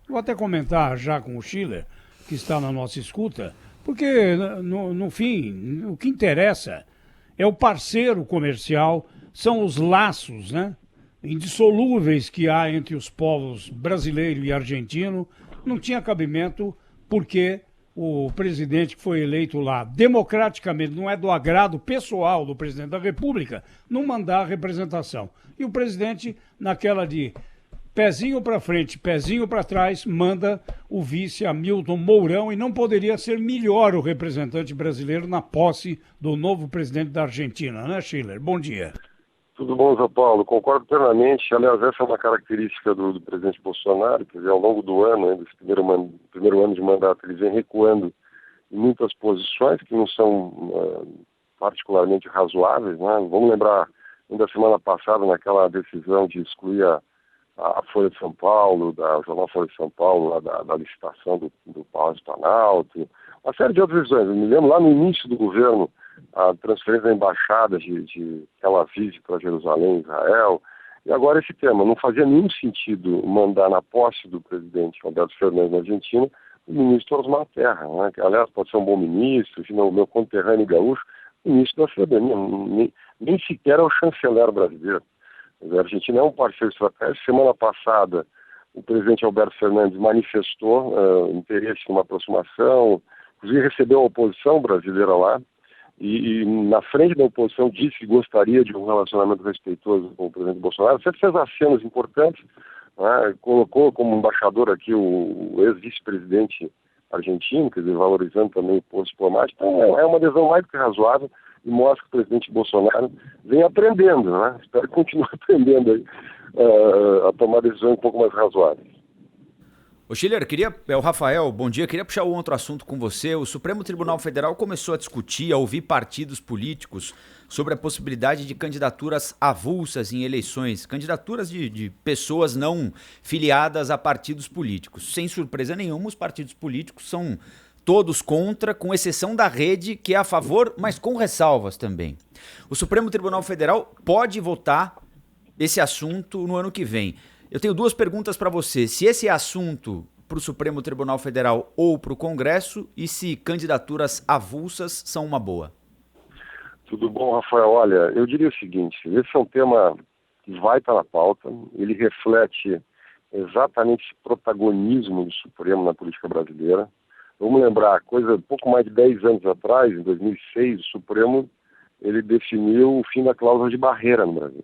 Vou até comentar já com o Schiller, que está na nossa escuta, porque, no fim, o que interessa é o parceiro comercial, são os laços, né, indissolúveis que há entre os povos brasileiro e argentino. Não tinha cabimento porque o presidente que foi eleito lá democraticamente, não é do agrado pessoal do presidente da República, não mandar a representação. E o presidente, naquela de pezinho para frente, pezinho para trás, manda o vice Hamilton Mourão, e não poderia ser melhor o representante brasileiro na posse do novo presidente da Argentina, né, Schiller? Bom dia. Tudo bom, Zé Paulo? Concordo plenamente. Aliás, essa é uma característica do presidente Bolsonaro, quer dizer, ao longo do ano, desse primeiro ano de mandato, ele vem recuando em muitas posições que não são particularmente razoáveis, né? Vamos lembrar, ainda semana passada, naquela decisão de excluir a Folha de São Paulo, o jornal Folha de São Paulo, lá da licitação do Palácio Planalto, uma série de outras decisões. Eu me lembro lá no início do governo, a transferência da embaixada de Tel Aviv para Jerusalém, Israel, e agora esse tema. Não fazia nenhum sentido mandar na posse do presidente Alberto Fernandes na Argentina o ministro Osmar Terra, né? Que, aliás, pode ser um bom ministro, o meu conterrâneo gaúcho, ministro da cidadania, nem sequer é o chanceler brasileiro. A Argentina é um parceiro estratégico. Semana passada, o presidente Alberto Fernandes manifestou interesse em uma aproximação, inclusive recebeu a oposição brasileira lá, e na frente da oposição disse que gostaria de um relacionamento respeitoso com o presidente Bolsonaro. Sempre fez acenos importantes, né? Colocou como embaixador aqui o ex-vice-presidente argentino, quer dizer, valorizando também o posto diplomático. Então é uma adesão mais do que razoável e mostra que o presidente Bolsonaro vem aprendendo, né? Espero que continue aprendendo aí, a tomar decisões um pouco mais razoáveis. Ô Schiller, o Rafael, bom dia. Queria puxar um outro assunto com você. O Supremo Tribunal Federal começou a discutir, a ouvir partidos políticos sobre a possibilidade de candidaturas avulsas em eleições, candidaturas de pessoas não filiadas a partidos políticos. Sem surpresa nenhuma, os partidos políticos são todos contra, com exceção da Rede, que é a favor, mas com ressalvas também. O Supremo Tribunal Federal pode votar esse assunto no ano que vem. Eu tenho duas perguntas para você. Se esse é assunto para o Supremo Tribunal Federal ou para o Congresso, e se candidaturas avulsas são uma boa? Tudo bom, Rafael? Olha, eu diria o seguinte, esse é um tema que vai estar na pauta, ele reflete exatamente esse protagonismo do Supremo na política brasileira. Vamos lembrar, pouco mais de 10 anos atrás, em 2006, o Supremo ele definiu o fim da cláusula de barreira no Brasil.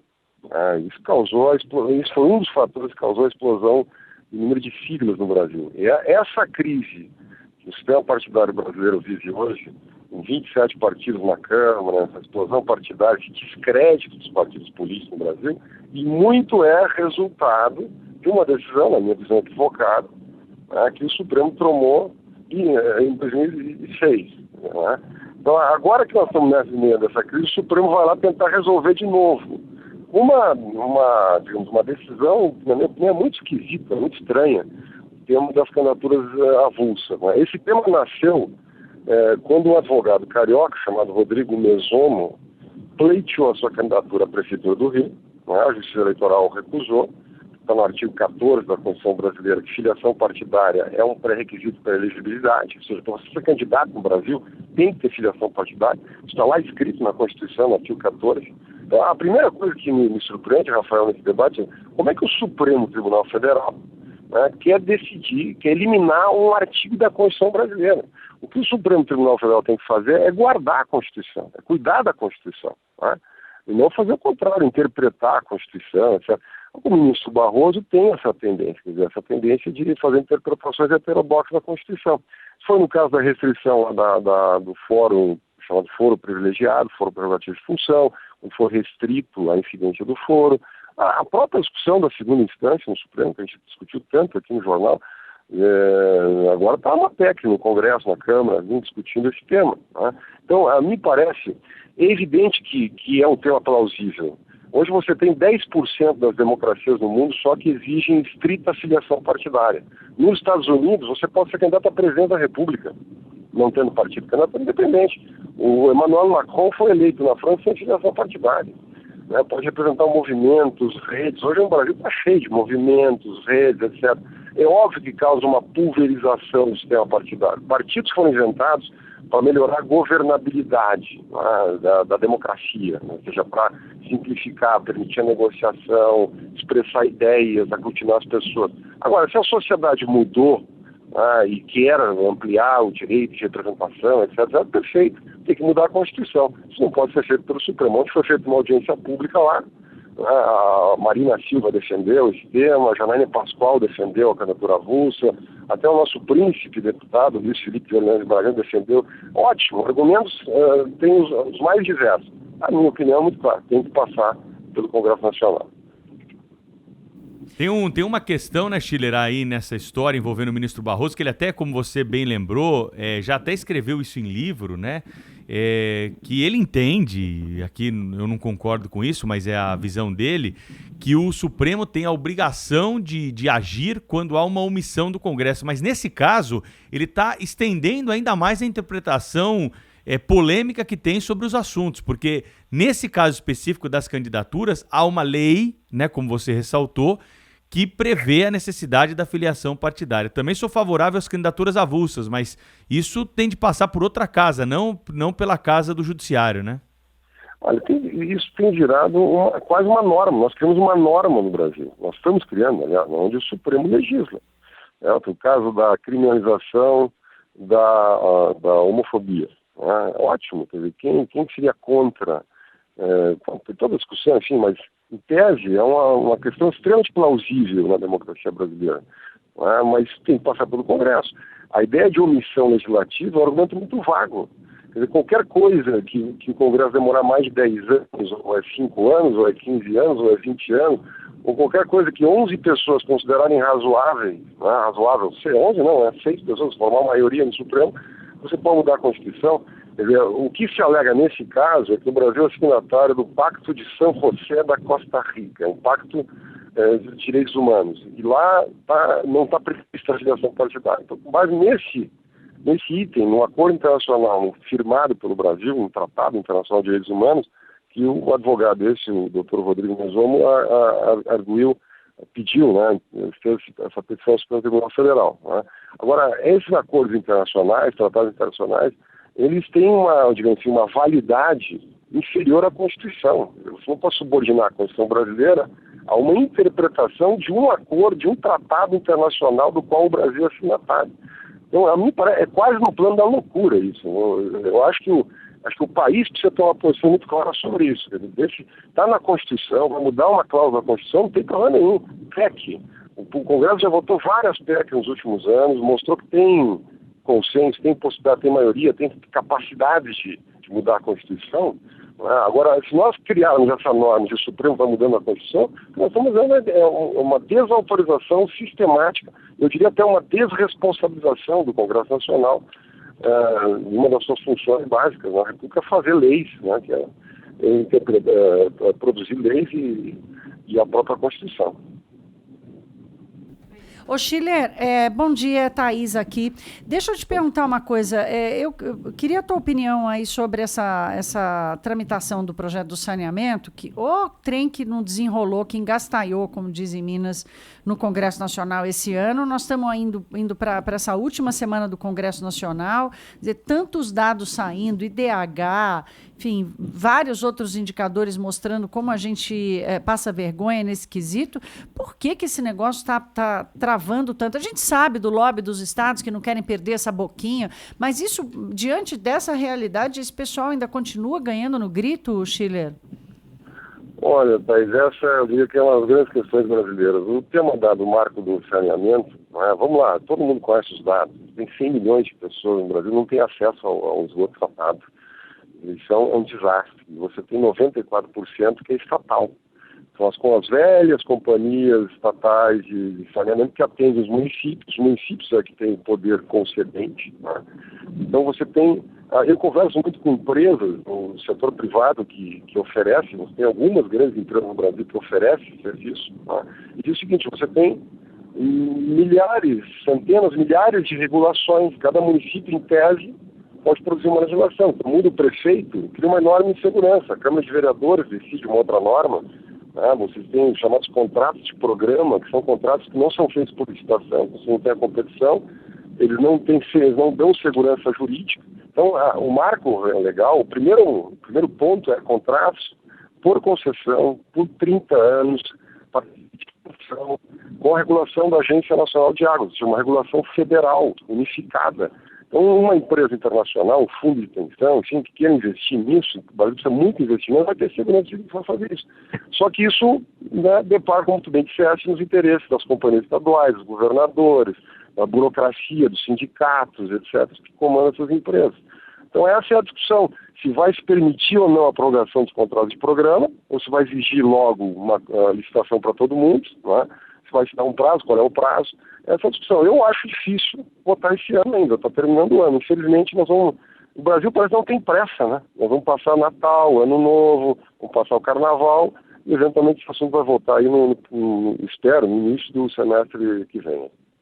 Isso foi um dos fatores que causou a explosão do número de siglas no Brasil. E essa crise que o sistema partidário brasileiro vive hoje, com 27 partidos na Câmara, essa explosão partidária, esse descrédito dos partidos políticos no Brasil, e muito é resultado de uma decisão, na minha visão equivocada, que o Supremo tomou em 2006. Né? Então, agora que nós estamos nessa meio dessa crise, o Supremo vai lá tentar resolver de novo. Digamos, uma decisão, na minha opinião, muito esquisita, muito estranha, o tema das candidaturas avulsas. Né? Esse tema nasceu quando um advogado carioca, chamado Rodrigo Mesomo, pleiteou a sua candidatura à Prefeitura do Rio, né? A Justiça Eleitoral recusou, está no artigo 14 da Constituição Brasileira, que filiação partidária é um pré-requisito para a elegibilidade, ou seja, para você ser candidato no Brasil, tem que ter filiação partidária, isso está lá escrito na Constituição, no artigo 14. Então, a primeira coisa que me surpreende, Rafael, nesse debate é como é que o Supremo Tribunal Federal quer decidir, quer eliminar um artigo da Constituição brasileira. O que o Supremo Tribunal Federal tem que fazer é guardar a Constituição, é cuidar da Constituição, né? E não fazer o contrário, interpretar a Constituição, etc. O ministro Barroso tem essa tendência, quer dizer, essa tendência de fazer interpretações heterodoxas da Constituição. Isso foi no caso da restrição do fórum, chamado foro privilegiado, foro prerrogativo de função, onde for restrito a incidência do foro. A própria discussão da segunda instância no Supremo, que a gente discutiu tanto aqui no jornal, agora está uma PEC no Congresso, na Câmara, discutindo esse tema. Né? Então, me parece evidente que é um tema plausível. Hoje você tem 10% das democracias no mundo só que exigem estrita filiação partidária. Nos Estados Unidos, você pode ser candidato a presidente da República, não tendo partido, candidato independente. O Emmanuel Macron foi eleito na França sem filiação partidária. Né? Pode representar movimentos, redes. Hoje o Brasil está cheio de movimentos, redes, etc. É óbvio que causa uma pulverização do sistema partidário. Partidos foram inventados para melhorar a governabilidade, né, da democracia, né? Ou seja, para simplificar, permitir a negociação, expressar ideias, aglutinar as pessoas. Agora, se a sociedade mudou, e quer ampliar o direito de representação, etc., é perfeito. Tem que mudar a Constituição. Isso não pode ser feito pelo Supremo. Ontem foi feita uma audiência pública lá, a Marina Silva defendeu esse tema, a Janaína Pascoal defendeu a candidatura avulsa, até o nosso príncipe deputado, Luiz Felipe de Orleans Bragança, defendeu. Ótimo, argumentos tem os mais diversos. A minha opinião é muito clara, tem que passar pelo Congresso Nacional. Tem uma questão, né, Schiller, aí nessa história envolvendo o ministro Barroso, que ele até, como você bem lembrou, já até escreveu isso em livro, né, que ele entende, aqui eu não concordo com isso, mas é a visão dele, que o Supremo tem a obrigação de agir quando há uma omissão do Congresso. Mas nesse caso, ele está estendendo ainda mais a interpretação polêmica que tem sobre os assuntos, porque nesse caso específico das candidaturas, há uma lei, né, como você ressaltou, que prevê a necessidade da filiação partidária. Também sou favorável às candidaturas avulsas, mas isso tem de passar por outra casa, não pela casa do judiciário, né? Olha, isso tem virado quase uma norma. Nós criamos uma norma no Brasil. Nós estamos criando, aliás, onde o Supremo legisla. O caso da criminalização da homofobia. Ótimo, quer dizer, quem seria contra toda a discussão, enfim, mas em tese é uma questão extremamente plausível na democracia brasileira, mas tem que passar pelo Congresso. A ideia de omissão legislativa é um argumento muito vago. Quer dizer, qualquer coisa que o Congresso demorar mais de 10 anos, ou é 5 anos, ou é 15 anos, ou é 20 anos, ou qualquer coisa que 11 pessoas considerarem razoável, 11 não, 6 pessoas, formar uma maioria no Supremo, você pode mudar a Constituição. Quer dizer, o que se alega nesse caso é que o Brasil é signatário do Pacto de São José da Costa Rica, um pacto de direitos humanos. E lá não está prevista a filiação partidária. Então, com base nesse item, no acordo internacional firmado pelo Brasil, um tratado internacional de direitos humanos, que o advogado o Dr. Rodrigo Mesomo, pediu, né, fez essa petição ao Supremo Tribunal Federal. Né? Agora, esses acordos internacionais, tratados internacionais, eles têm uma validade inferior à Constituição. Você não pode subordinar a Constituição brasileira a uma interpretação de um acordo, de um tratado internacional do qual o Brasil é signatário. Então, a mim parece, é quase no plano da loucura isso. Eu acho que o país precisa ter uma posição muito clara sobre isso. Está na Constituição, vai mudar uma cláusula da Constituição, não tem problema nenhum. PEC. O Congresso já votou várias PEC nos últimos anos, mostrou que tem consenso, tem possibilidade, tem maioria, tem capacidade de mudar a Constituição. Agora, se nós criarmos essa norma e o Supremo vai mudando a Constituição, nós estamos dando uma desautorização sistemática, eu diria até uma desresponsabilização do Congresso Nacional, uma das suas funções básicas na República é fazer leis, né, que é produzir leis e a própria Constituição. Ô Schiller, bom dia, Thaís aqui. Deixa eu te perguntar uma coisa. Eu queria a tua opinião aí sobre essa tramitação do projeto do saneamento, que o trem que não desenrolou, que engastalhou, como diz em Minas, no Congresso Nacional esse ano. Nós estamos indo para essa última semana do Congresso Nacional, dizer, tantos dados saindo, IDH, enfim, vários outros indicadores mostrando como a gente passa vergonha nesse quesito. Por que esse negócio está travando tanto? A gente sabe do lobby dos estados que não querem perder essa boquinha, mas isso, diante dessa realidade, esse pessoal ainda continua ganhando no grito, Schiller? Olha, Thaís, essa eu diria que é uma das grandes questões brasileiras. O tema do marco do saneamento, vamos lá, todo mundo conhece os dados. Tem 100 milhões de pessoas no Brasil que não têm acesso ao esgoto tratado. Isso é um desastre. Você tem 94% que é estatal. São as velhas companhias estatais de saneamento que atendem os municípios é que têm poder concedente. Né? Então você tem... Eu converso muito com empresas do setor privado que oferecem, você tem algumas grandes empresas no Brasil que oferecem serviço, né? E diz o seguinte, você tem centenas, milhares de regulações, cada município, em tese, pode produzir uma legislação. Então, muda o prefeito, cria uma enorme insegurança. A Câmara de Vereadores decide uma outra norma, né? Vocês têm os chamados contratos de programa, que são contratos que não são feitos por licitação, você não tem a competição, eles não dão segurança jurídica. Então, o marco legal, o primeiro ponto é contratos por concessão, por 30 anos, com a regulação da Agência Nacional de Águas, uma regulação federal, unificada. Então, uma empresa internacional, um fundo de pensão, enfim, que queira investir nisso, o Brasil precisa muito investimento, vai ter segurança de para fazer isso. Só que isso, né, depara, como tu bem disseste, nos interesses das companhias estaduais, dos governadores, da burocracia, dos sindicatos, etc., que comandam essas empresas. Então, essa é a discussão. Se vai se permitir ou não a prorrogação dos contratos de programa, ou se vai exigir logo uma licitação para todo mundo, né? Se vai se dar um prazo, qual é o prazo. Essa é a discussão. Eu acho difícil votar esse ano ainda, está terminando o ano. Infelizmente, o Brasil parece que não tem pressa, né? Nós vamos passar Natal, Ano Novo, vamos passar o Carnaval, e eventualmente esse assunto vai voltar aí, espero, no início do semestre que vem.